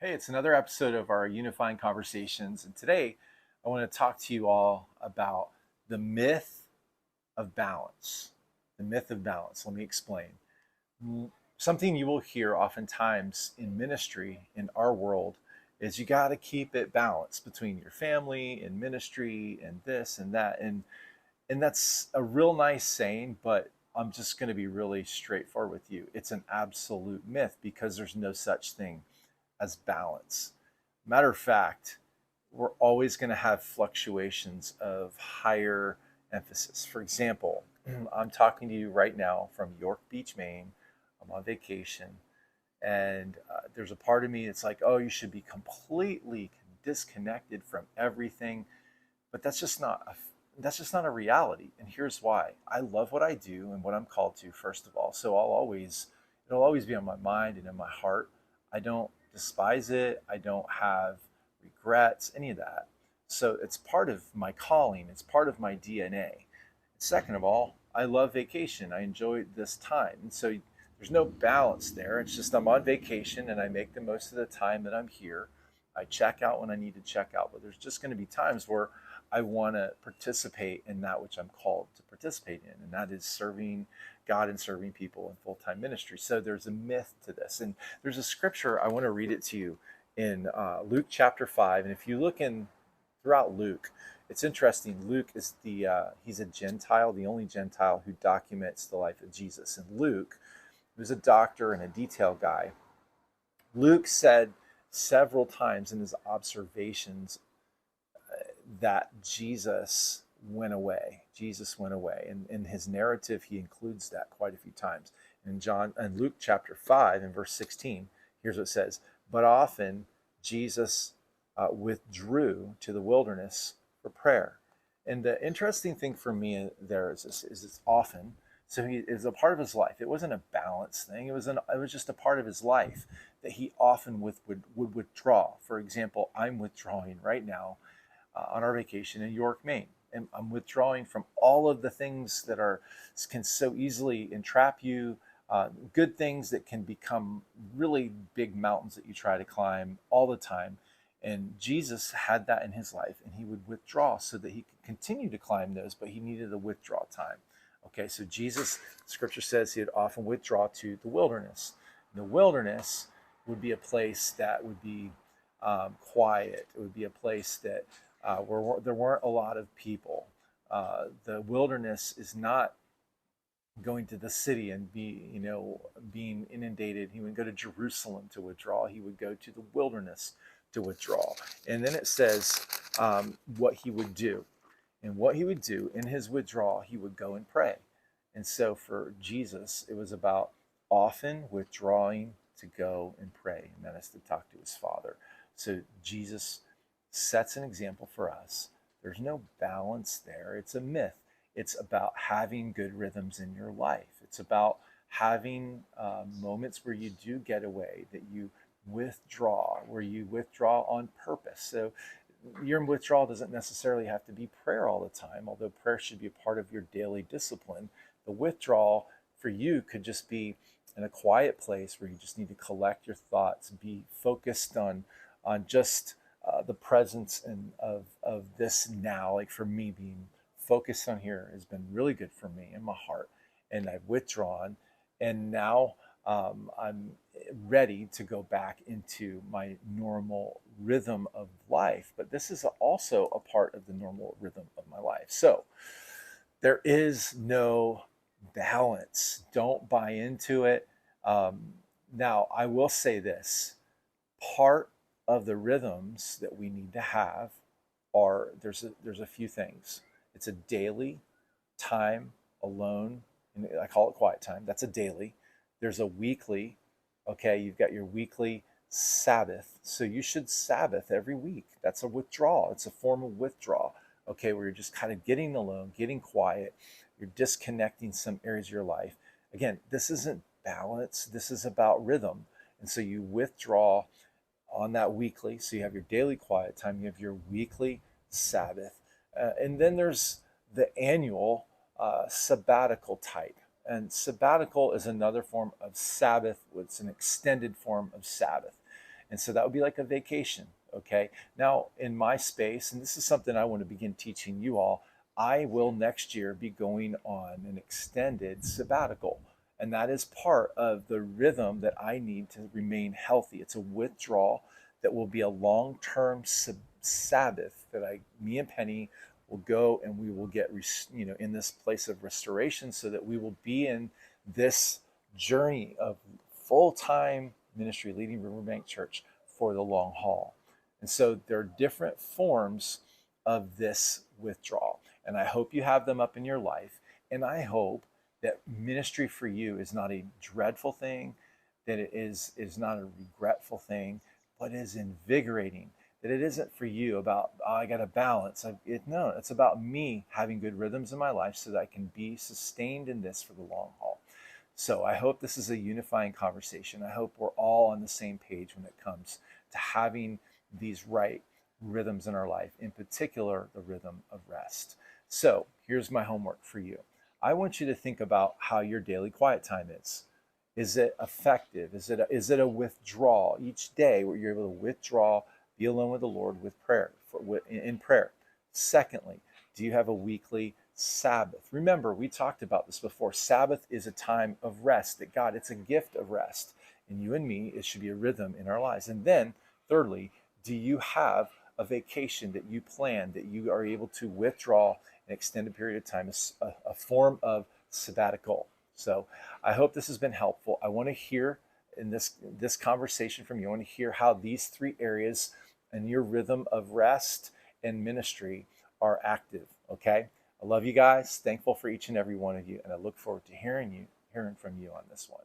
Hey, it's another episode of our Unifying Conversations. And today I want to talk to you all about the myth of balance. The myth of balance. Let me explain. Something you will hear oftentimes in ministry in our world is you got to keep it balanced between your family and ministry and this and that. And that's a real nice saying, but I'm just going to be really straightforward with you. It's an absolute myth because there's no such thing as balance. Matter of fact, we're always going to have fluctuations of higher emphasis. For example, I'm talking to you right now from York Beach, Maine. I'm on vacation, and there's a part of me that's like, oh, you should be completely disconnected from everything, but that's just not a reality. And here's why. I love what I do and what I'm called to, first of all. So it'll always be on my mind and in my heart. I don't despise it. I don't have regrets, any of that. So it's part of my calling. It's part of my DNA. Second of all, I love vacation. I enjoy this time. And so there's no balance there. It's just I'm on vacation and I make the most of the time that I'm here. I check out when I need to check out, but there's just going to be times where I want to participate in that which I'm called to participate in, and that is serving God and serving people in full time ministry. So there's a myth to this. And there's a scripture, I want to read it to you in Luke chapter 5. And if you look in throughout Luke, it's interesting. Luke is he's a Gentile, the only Gentile who documents the life of Jesus. And Luke, who's a doctor and a detail guy, Luke said several times in his observations that Jesus went away. Jesus went away. And in his narrative, he includes that quite a few times. In John and Luke chapter 5 and verse 16, here's what it says. But often Jesus withdrew to the wilderness for prayer. And the interesting thing for me there is it's often. So it was a part of his life. It wasn't a balance thing. It was just a part of his life that he often would withdraw. For example, I'm withdrawing right now on our vacation in York, Maine. And I'm withdrawing from all of the things that can so easily entrap you, good things that can become really big mountains that you try to climb all the time. And Jesus had that in his life, and he would withdraw so that he could continue to climb those, but he needed a withdrawal time. Okay, so Jesus, Scripture says he'd often withdraw to the wilderness. And the wilderness would be a place that would be quiet. It would be a place that where there weren't a lot of people. The wilderness is not going to the city and being inundated. He would go to Jerusalem to withdraw. He would go to the wilderness to withdraw. And then it says what he would do. And what he would do in his withdrawal, he would go and pray. And so for Jesus, it was about often withdrawing to go and pray, and that is to talk to his Father. So Jesus sets an example for us. There's no balance there. It's a myth. It's about having good rhythms in your life. It's about having moments where you do get away, that you withdraw, where you withdraw on purpose. So your withdrawal doesn't necessarily have to be prayer all the time, although prayer should be a part of your daily discipline. The withdrawal for you could just be in a quiet place where you just need to collect your thoughts, be focused on just the presence of this now. Like for me, being focused on here has been really good for me in my heart, and I've withdrawn, and now I'm ready to go back into my normal rhythm of life. But this is also a part of the normal rhythm of my life. So there is no balance. Don't buy into it. Now, I will say this: part of the rhythms that we need to have are there's a few things. It's a daily time alone, and I call it quiet time. That's a daily. There's a weekly. Okay, you've got your weekly Sabbath. So you should Sabbath every week. That's a withdrawal. It's a form of withdrawal. Okay, where you're just kind of getting alone, getting quiet. You're disconnecting some areas of your life. Again, this isn't balance. This is about rhythm. And so you withdraw on that weekly. So you have your daily quiet time. You have your weekly Sabbath. And then there's the annual sabbatical type. And sabbatical is another form of Sabbath. It's an extended form of Sabbath. And so that would be like a vacation. Okay. Now, in my space, and this is something I want to begin teaching you all, I will next year be going on an extended sabbatical. And that is part of the rhythm that I need to remain healthy. It's a withdrawal that will be a long term Sabbath that me and Penny will go and we will get, in this place of restoration so that we will be in this journey of full time ministry leading Riverbank Church for the long haul. And so there are different forms of this withdrawal. And I hope you have them up in your life. And I hope that ministry for you is not a dreadful thing, that it is not a regretful thing, but is invigorating. That it isn't for you about, oh, I got to balance. No, it's about me having good rhythms in my life so that I can be sustained in this for the long haul. So I hope this is a unifying conversation. I hope we're all on the same page when it comes to having these right rhythms in our life, in particular, the rhythm of rest. So here's my homework for you. I want you to think about how your daily quiet time is. Is it effective? Is it a withdrawal each day where you're able to withdraw, be alone with the Lord with prayer, in prayer? Secondly, do you have a weekly Sabbath? Remember, we talked about this before. Sabbath is a time of rest, that God, it's a gift of rest. And you and me, it should be a rhythm in our lives. And then, thirdly, do you have a vacation that you plan, that you are able to withdraw an extended period of time, a form of sabbatical? So I hope this has been helpful. I want to hear in this conversation from you. I want to hear how these three areas in your rhythm of rest and ministry are active. Okay. I love you guys. Thankful for each and every one of you. And I look forward to hearing from you on this one.